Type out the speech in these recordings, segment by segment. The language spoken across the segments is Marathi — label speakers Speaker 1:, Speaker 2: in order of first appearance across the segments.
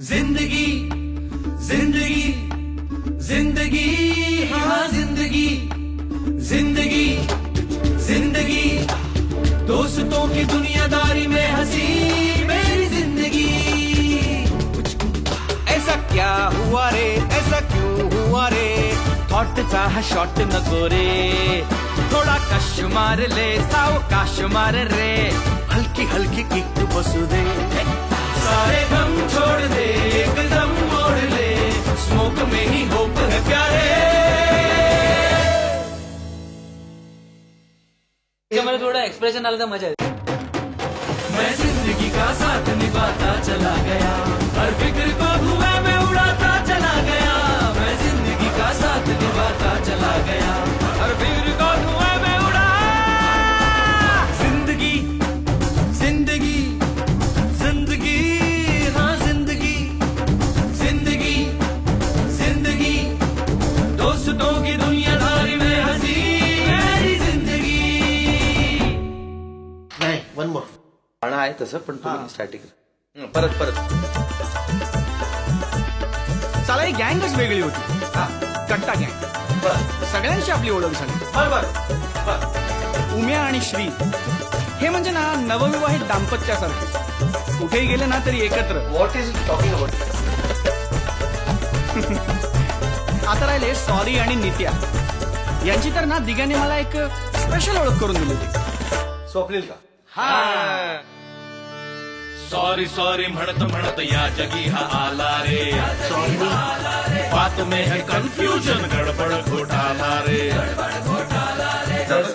Speaker 1: जिंदगी जिंदगी जिंदगी हाँ जिंदगी जिंदगी जिंदगी दोस्तों की दुनियादारी में हंसी मेरी जिंदगी।
Speaker 2: ऐसा क्या हुआ रे, ऐसा क्यों हुआ रे, थॉटचा हा शॉट नको रे, थोडा कश मार ले, सावकाश मार रे, हलकी हलकी किक बसू दे,
Speaker 1: सारे गम छोड़ दे, एकदम मोड़ ले, स्मोक में ही होप है प्यारे।
Speaker 3: मला थोड़ा एक्सप्रेशन आला तर मजा येते।
Speaker 1: मैं जिंदगी का साथ निभाता चला गया, हर फिक्र को धुएं में उड़ाता चला गया, मैं जिंदगी का साथ निभाता चला गया, हर फिक्र को धुएं में उड़ा। जिंदगी जिंदगी जिंदगी हाँ जिंदगी जिंदगी जिंदगी दोस्तों की दुनियादारी में हंसी मेरी जिंदगी।
Speaker 4: नाही वन मोर
Speaker 5: गाणं आहे तसं पण तुम्ही स्टॅटिक परत परत
Speaker 2: साला ही गँगच वेगळी होती, कट्टा गँग, सगळ्यांची आपली ओळख झाली।
Speaker 5: बरोबर
Speaker 2: उम्या आणि श्री हे म्हणजे ना नवविवाहित दाम्पत्यासारखे, कुठेही गेले ना तरी एकत्र।
Speaker 5: What is talking about?
Speaker 2: आता राहिले सॉरी आणि नित्या, यांची तर ना दिग्याने मला एक स्पेशल ओळख करून दिली होती।
Speaker 5: स्वप्नील का?
Speaker 1: सॉरी सॉरी म्हणत म्हणत या जगी हा आला रे, बात में है कंफ्यूजन गड़बड़ घोटाला रे,
Speaker 4: 10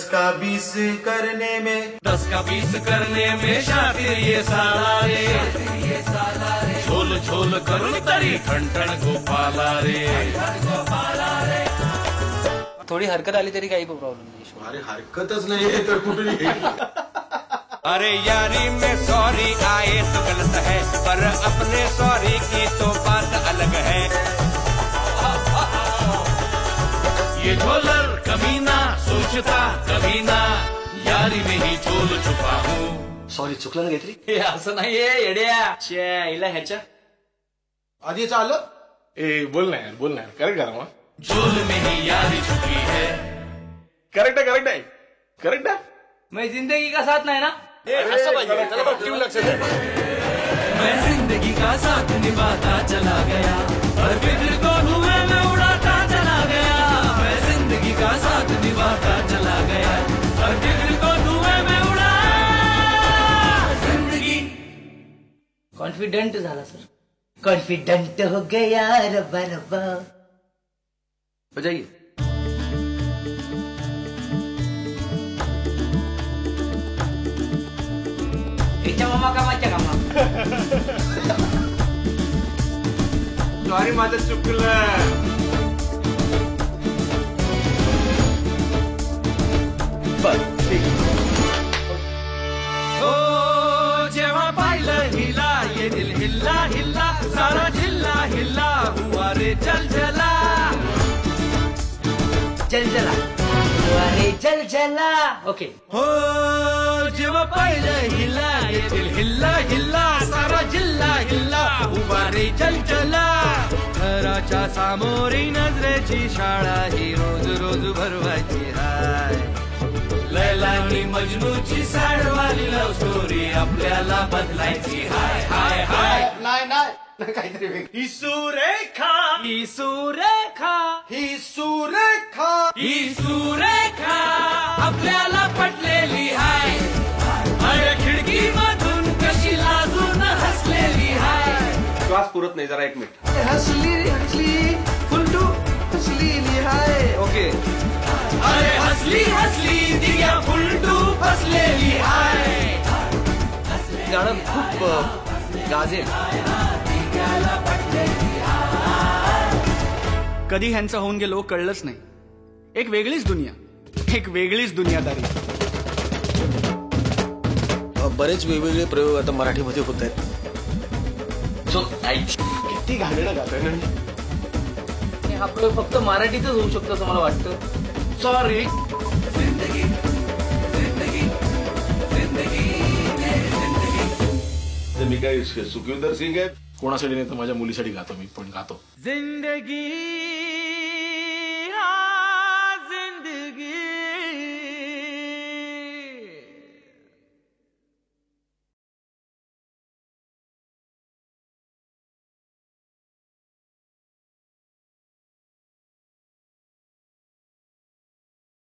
Speaker 4: का 20 करने में
Speaker 1: 10 का 20 करने में शातिर ये साला रे, झोल झोल करून तरी ठणठण गोपाला रे।
Speaker 3: थोडी हरकत आली तरी काही प्रॉब्लेम नाही।
Speaker 4: अरे हरकतच नाहीये तर कुठून
Speaker 2: अरे यारी में सॉरी आए तो गलत है, पर अपने सॉरी की तो बात अलग है।
Speaker 1: ये झोलर कमीना सोचता कभी ना, यारी में ही झोल छुपा हूँ।
Speaker 5: सॉरी चुकलं ना काहीतरी?
Speaker 3: हे असं नाहीये येड्या, हिला ह्याच्या
Speaker 4: आधी चाललं
Speaker 6: ए बोल ना यार, बोल ना यार, करेक्ट करा मग।
Speaker 1: झोल में ही यारी छुपी है।
Speaker 6: करेक्ट आहे, करेक्ट आहे, करेक्ट आहे।
Speaker 3: मैं जिंदगी का साथ नाही ना,
Speaker 6: असं पाहिजे, त्याला बघ ट्यून लक्षात आहे।
Speaker 1: मैं जिंदगी का साथ निभाता चला गया, हर फिक्र को धुएं में उड़ाता चला गया, मैं जिंदगी का साथ निभाता चला गया, हर फिक्र को धुएं में उड़ा। जिंदगी
Speaker 3: कॉन्फिडेंट झाला सर, कॉन्फिडेंट हो गया रब्बा रब्बा।
Speaker 5: बजाइए।
Speaker 3: याच्या मामा कामाच्या कामा।
Speaker 6: सॉरी माझं चुकलं।
Speaker 5: बर ठीक।
Speaker 1: हो जेव्हा पाहिलं हिला ये दिल हिल्ला हिल्ला, सारा जिल्हा हिल्ला हुआ रे जलजला
Speaker 3: जलजला अरे जलजला। ओके
Speaker 1: हो जेव्हा पाहिलं हिला ये दिल हिल्ला हिल्ला, सारा जिल्हा हिल्ला हुआ रे जलजला। घराच्या सामोरी नजरेची शाळा ही रोज रोज भरवायची हाय, लैलानी मजनूची सॅडवाली लव्ह स्टोरी आपल्याला बदलायची हाय हाय हाय।
Speaker 4: नाही नाही काहीतरी वेगळं।
Speaker 1: ही सुरेखा ही सुरेखा
Speaker 4: ही सुरेखा
Speaker 1: ही सुरेखा आपल्याला पटलेली हाय, अरे खिडकी मधून कशी लाजून हसलेली हाय।
Speaker 5: श्वास पुरत नाही, जरा एक मिनिट।
Speaker 4: हसली हसली फुलटू हसलेली हाय।
Speaker 5: ओके
Speaker 1: अरे हसली हसली दिया फुलटू फसलेली हाय।
Speaker 5: गाणं खूप गाजेल।
Speaker 2: कधी ह्यांचं होऊन गेलो कळलंच नाही, एक वेगळीच दुनिया, एक वेगळीच दुनियादारी।
Speaker 4: बरेच वेगवेगळे प्रयोग आता मराठीमध्ये होत आहेत।
Speaker 6: किती घाणेरडं गातोय ना।
Speaker 3: हा प्रयोग फक्त मराठीतच होऊ शकतो असं मला वाटतं।
Speaker 1: सॉरी जिंदगी जिंदगी जिंदगी
Speaker 5: जर मी
Speaker 6: काही सुखविंदर सिंग आहेत.
Speaker 7: कोणासाठी नाही तर माझ्या मुलीसाठी गातो मी, पण गातो.
Speaker 1: जिंदगी